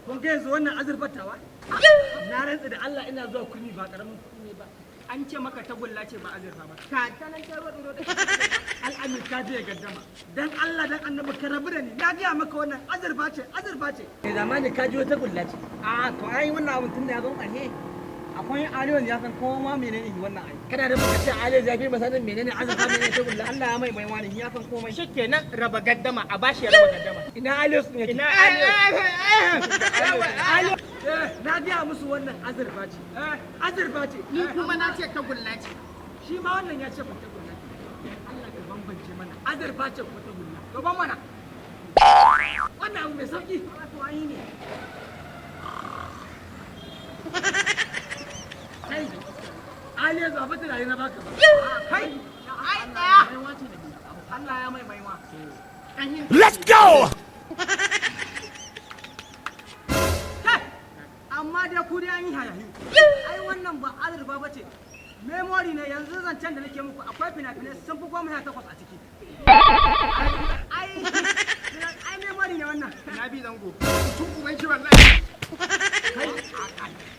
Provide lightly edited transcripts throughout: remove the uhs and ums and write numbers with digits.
kun ga yanzu wannan azurfatawa na rantsa da Allah ina zuwa kurmi ba karamin kurmi ba an ce maka tagulla ce ba azurfa ba ka tanan ta rodo da al'amin ka je gaddama dan Allah dan annabi ka rabu da ni na ga maka wannan azurfa ce kai zamani ka ji wata gulla ce a to ai wannan abun tun da ya zo ƙarshe akwai aliyon ya san kowa ma menene wannan ai kana da baka ce aliyon ya fi masanin menene azurfa menene tagulla Allah ya mai wani ya san komai shikenan raba gaddama a bashi ya raba gaddama ina aliyon ne ina aliyon na gaya musu wannan azurfa ce ni kuma na ce tagulla ce shi ma wannan ya ce ba tagulla ce Allah ka bambance mana azurfa ce ko tagulla to ban mana wannan abu mai sauki to ayi ne kai aliya zo abin da na baka ba kai ai daya Allah ya mai maiwa Let's go! amma dai ku dai an yi hayahi ai wannan ba azurfa ba ce memory ne yanzu zancen da nake muku akwai fina-finai sun fi 18 a ciki ai memory ne wannan na bi zango tun uban shi wallahi kai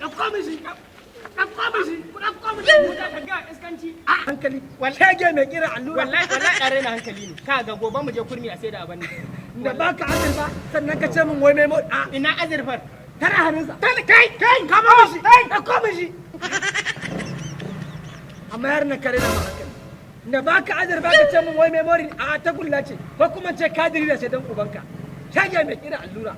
ɗauko mishi ku da ka ga iskanci hankali shege mai kira allura wallahi ɗare na hankali ne ka ga gobe mu je kurmi a sai da abani da baka azurfa sannan ka ce min wai memory ina azurfar tana hannunsa kai kama mishi ɗauko mishi amma yar na kare na hankali da baka azurfa ka ce min wai memory a ta gulla ce ko kuma ce kadiri da sai dan ubanka shege mai kira allura